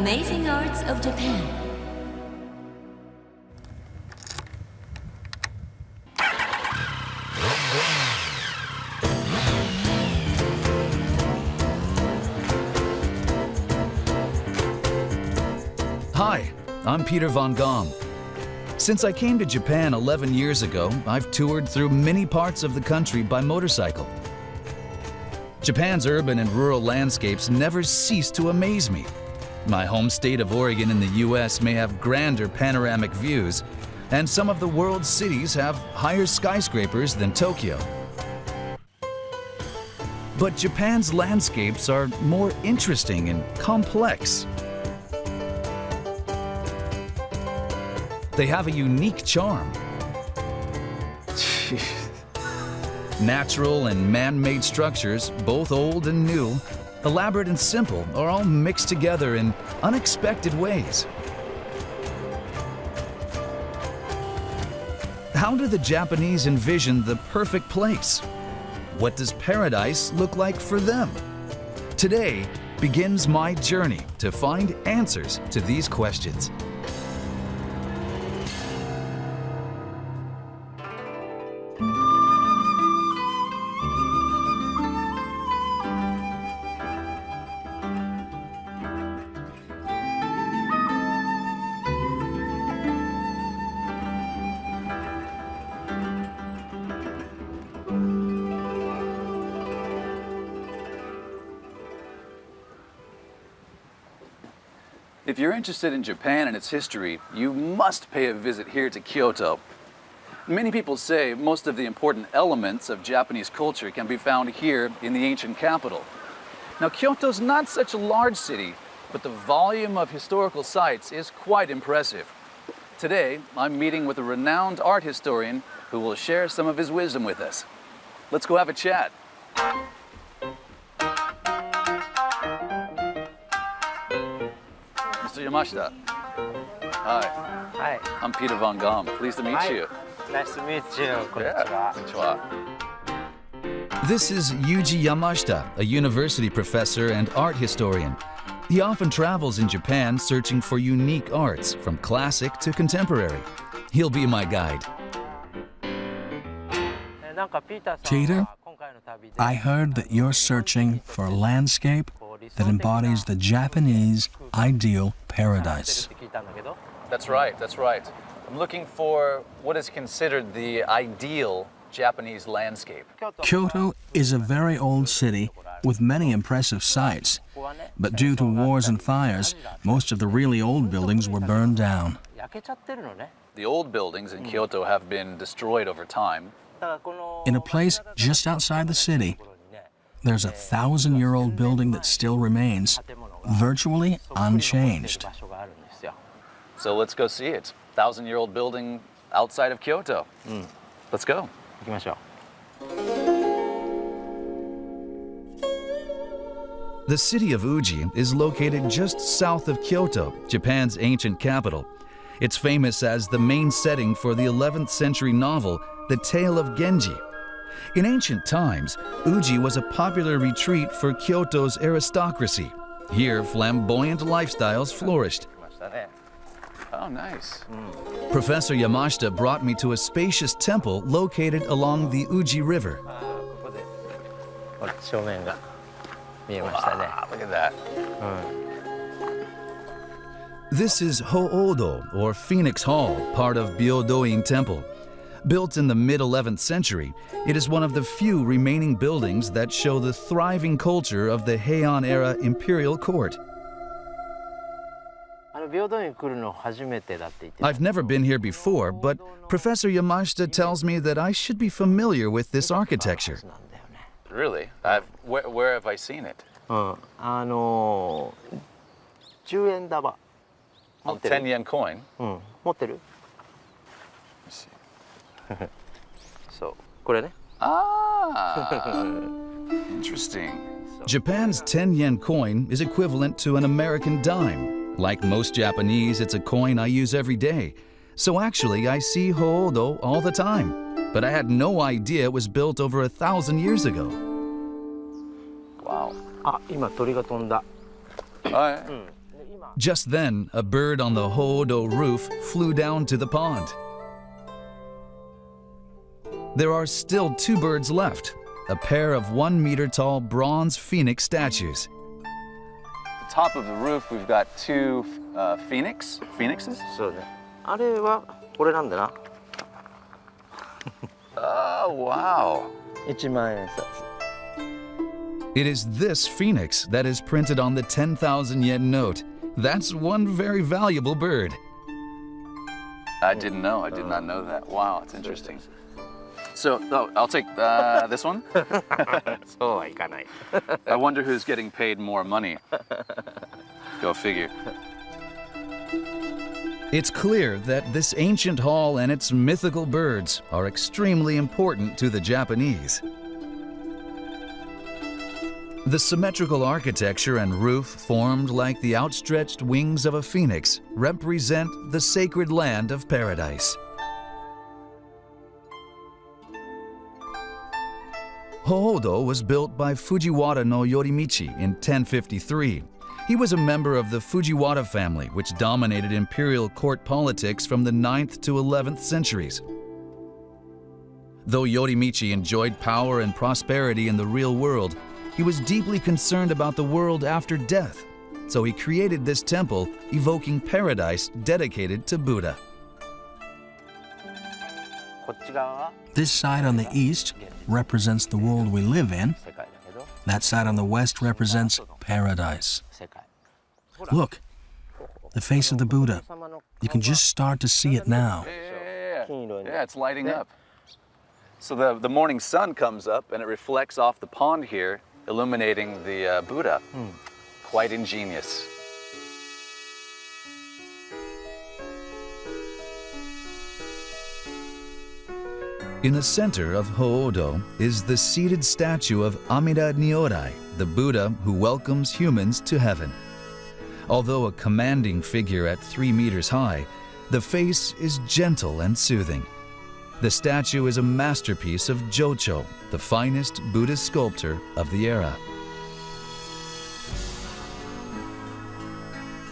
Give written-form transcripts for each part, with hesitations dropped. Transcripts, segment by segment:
Amazing Arts of Japan. Hi, I'm Peter von Gomm. Since I came to Japan 11 years ago, I've toured through many parts of the country by motorcycle. Japan's urban and rural landscapes never cease to amaze me. My home state of Oregon in the US may have grander panoramic views, and some of the world's cities have higher skyscrapers than Tokyo. But Japan's landscapes are more interesting and complex. They have a unique charm. Natural and man-made structures, both old and new, elaborate and simple, are all mixed together in unexpected ways. How do the Japanese envision the perfect place? What does paradise look like for them? Today begins my journey to find answers to these questions. If you're interested in Japan and its history, you must pay a visit here to Kyoto. Many people say most of the important elements of Japanese culture can be found here in the ancient capital. Now, Kyoto's not such a large city, but the volume of historical sites is quite impressive. Today, I'm meeting with a renowned art historian who will share some of his wisdom with us. Let's go have a chat. Mr. Yamashita. Hi. Hi. I'm Peter von Gomm. Pleased to meet Hi. you. Nice to meet you. Yeah. Konnichiwa. This is Yuji Yamashita, a university professor and art historian. He often travels in Japan searching for unique arts, from classic to contemporary. He'll be my guide. Peter, I heard that you're searching for a landscape that embodies the Japanese ideal paradise. That's right, that's right. I'm looking for what is considered the ideal Japanese landscape. Kyoto is a very old city with many impressive sights, but due to wars and fires, most of the really old buildings were burned down. The old buildings in Kyoto have been destroyed over time. In a place just outside the city, there's a 1,000-year-old building that still remains, virtually unchanged. So let's go see it. 1,000-year-old building outside of Kyoto. Let's go. The city of Uji is located just south of Kyoto, Japan's ancient capital. It's famous as the main setting for the 11th century novel, The Tale of Genji. In ancient times, Uji was a popular retreat for Kyoto's aristocracy. Here, flamboyant lifestyles flourished. Oh, nice. Professor Yamashita brought me to a spacious temple located along the Uji River. Wow, look at that. This is Ho-Odo, or Phoenix Hall, part of Byodo-in Temple. Built in the mid-11th century, it is one of the few remaining buildings that show the thriving culture of the Heian-era imperial court. I've never been here before, but Professor Yamashita tells me that I should be familiar with this architecture. Really? Where have I seen it? On 10 yen coin? Ah, interesting. Japan's 10 yen coin is equivalent to an American dime. Like most Japanese, it's a coin I use every day. So actually, I see Ho-Odo all the time. But I had no idea it was built over 1,000 years ago. Wow. Just then, a bird on the Hoodo roof flew down to the pond. There are still 2 birds left, a pair of 1-meter-tall bronze phoenix statues. At the top of the roof, we've got 2 phoenixes? そうね。あれはこれなんだな。Oh, wow. 1万円札。 It is this phoenix that is printed on the 10,000 yen note. That's one very valuable bird. I didn't know. I did not know that. Wow, it's interesting. So, I'll take this one. そうはいかない。 I wonder who's getting paid more money. Go figure. It's clear that this ancient hall and its mythical birds are extremely important to the Japanese. The symmetrical architecture and roof formed like the outstretched wings of a phoenix represent the sacred land of paradise. Hoodo was built by Fujiwara no Yorimichi in 1053. He was a member of the Fujiwara family, which dominated imperial court politics from the 9th to 11th centuries. Though Yorimichi enjoyed power and prosperity in the real world, he was deeply concerned about the world after death, so he created this temple evoking paradise dedicated to Buddha. こっち側は This side on the east represents the world we live in. 世界だけど、 That side on the west represents paradise. 世界。 Look, the face of the Buddha. You can just start to see it now. Yeah, it's lighting up. So the morning sun comes up and it reflects off the pond here, illuminating the Buddha. Quite ingenious. In the center of Hoodo is the seated statue of Amida Nyorai, the Buddha who welcomes humans to heaven. Although a commanding figure at 3 meters high, the face is gentle and soothing. The statue is a masterpiece of Jocho, the finest Buddhist sculptor of the era.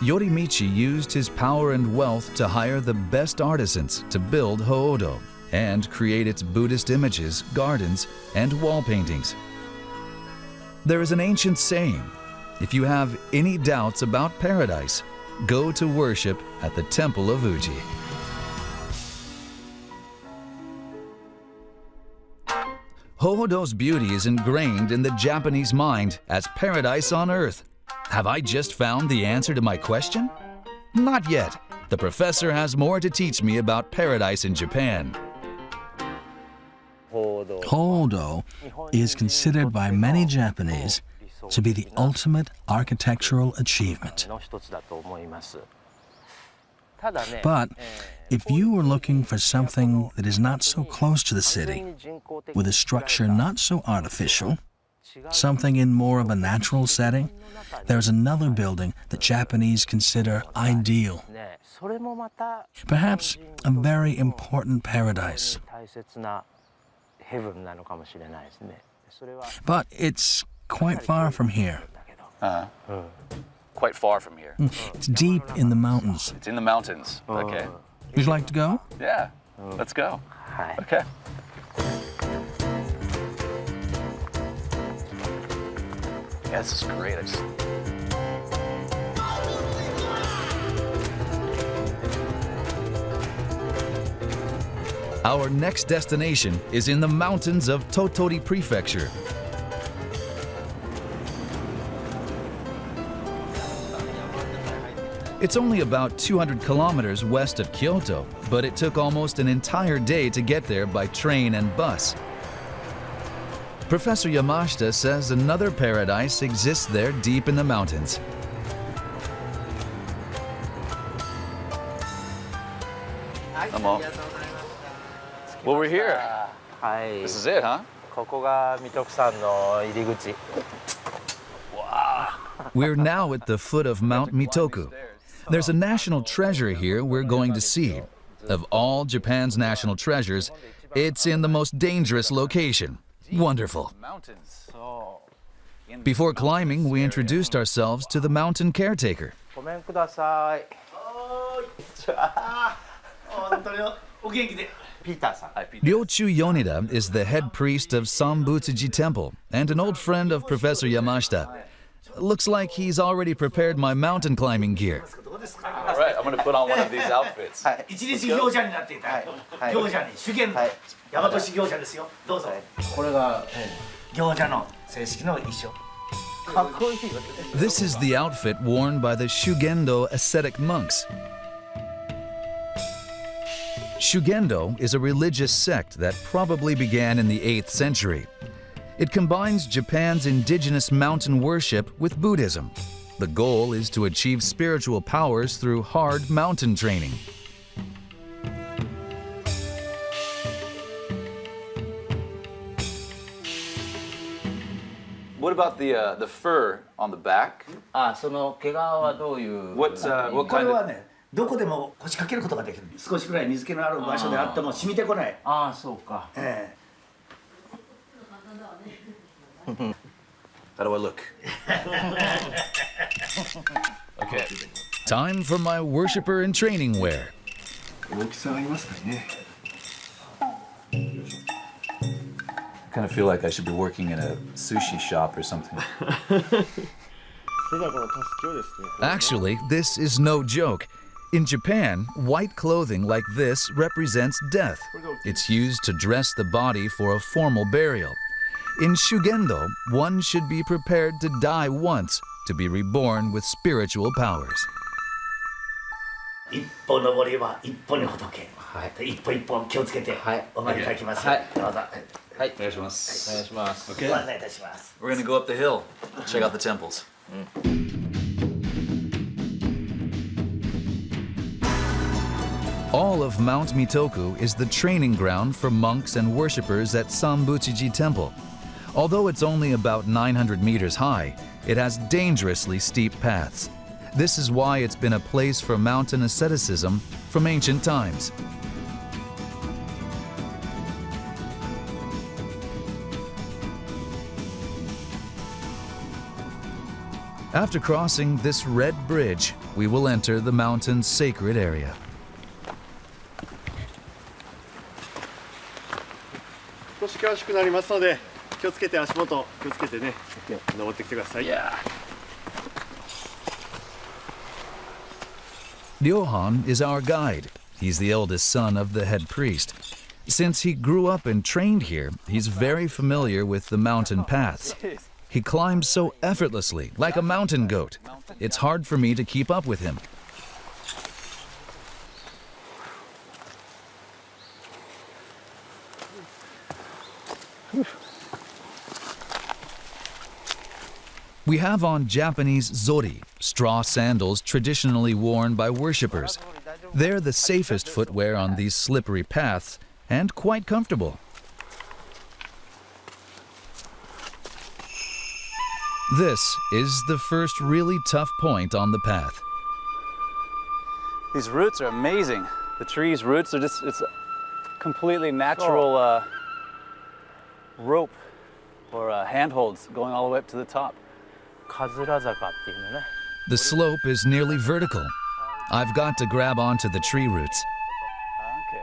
Yorimichi used his power and wealth to hire the best artisans to build Hoodo and create its Buddhist images, gardens, and wall paintings. There is an ancient saying, if you have any doubts about paradise, go to worship at the Temple of Uji. Hoodo's beauty is ingrained in the Japanese mind as paradise on earth. Have I just found the answer to my question? Not yet. The professor has more to teach me about paradise in Japan. Hoodo is considered by many Japanese to be the ultimate architectural achievement. But if you were looking for something that is not so close to the city, with a structure not so artificial, something in more of a natural setting, there's another building that Japanese consider ideal. Perhaps a very important paradise. But it's quite far from here. Quite far from here. It's deep in the mountains. It's in the mountains. Okay. Would you like to go? Yeah, let's go. Okay. Yeah, this is great. Our next destination is in the mountains of Tottori Prefecture. It's only about 200 kilometers west of Kyoto, but it took almost an entire day to get there by train and bus. Professor Yamashita says another paradise exists there deep in the mountains. Well, we're here. This is it, huh? ここが三徳山の入り口。 We're now at the foot of Mount Mitoku. There's a national treasure here we're going to see. Of all Japan's national treasures, it's in the most dangerous location. Wonderful. Before climbing, we introduced ourselves to the mountain caretaker. ごめんください。ピーターさん。 Ryochu Yonida is the head priest of Sambutsuji Temple and an old friend of Professor Yamashita. Looks like he's already prepared my mountain climbing gear. All right, I'm going to put on one of these outfits. 一日行者になっていた行者に修験大和式行者ですよどうぞこれが行者の正式の衣装 This is the outfit worn by the Shugendo ascetic monks. Shugendo is a religious sect that probably began in the 8th century. It combines Japan's indigenous mountain worship with Buddhism. The goal is to achieve spiritual powers through hard mountain training. What about the fur on the back? その毛皮はどういう What こ kind れは of... ねどこでも腰掛けることができる少しぐらい水気のある場所であっても染みてこないそうか How do I look? Okay. Time for my worshiper and training wear. 大きさありますかね I kind of feel like I should be working in a sushi shop or something. Actually, this is no joke. In Japan, white clothing like this represents death. It's used to dress the body for a formal burial. In Shugendo, one should be prepared to die once to be reborn with spiritual powers. 一歩登りは一歩に仏一歩一歩気をつけてお参りいただきますどうぞお願いします Okay. ご案内いたします We're going to go up the hill, check out the temples. All of Mount Mitoku is the training ground for monks and worshippers at Sambutsuji Temple. Although it's only about 900 meters high, it has dangerously steep paths. This is why it's been a place for mountain asceticism from ancient times. After crossing this red bridge, we will enter the mountain's sacred area. 少し険しくなりますので気をつけて足元気をつけてね登ってきてください。Ryohan is our guide. He's the eldest son of the head priest. Since he grew up and trained here, he's very familiar with the mountain paths. He climbs so effortlessly, like a mountain goat. It's hard for me to keep up with him. We have on Japanese zori, straw sandals traditionally worn by worshippers. They're the safest footwear on these slippery paths and quite comfortable. This is the first really tough point on the path. These roots are amazing. The tree's roots are just, it's a completely natural rope or handholds going all the way up to the top. カズラ坂っていうのね。 The slope is nearly vertical. I've got to grab onto the tree roots. Okay.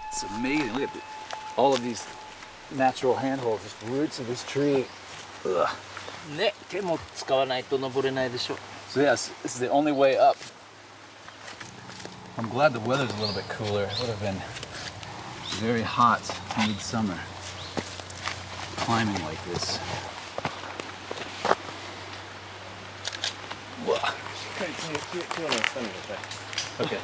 It's amazing. Look at all of these natural handholds, just roots of this tree. Ugh. ね手も使わないと登れないでしょ So yes, this is the only way up. I'm glad the weather's a little bit cooler. It would have been very hot midsummer climbing like this. Whoa. Okay.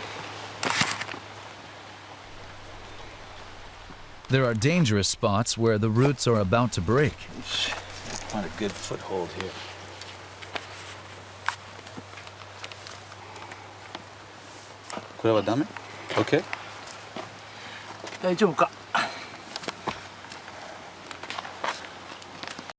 There are dangerous spots where the roots are about to break. Find a good foothold here. Okay. 大丈夫か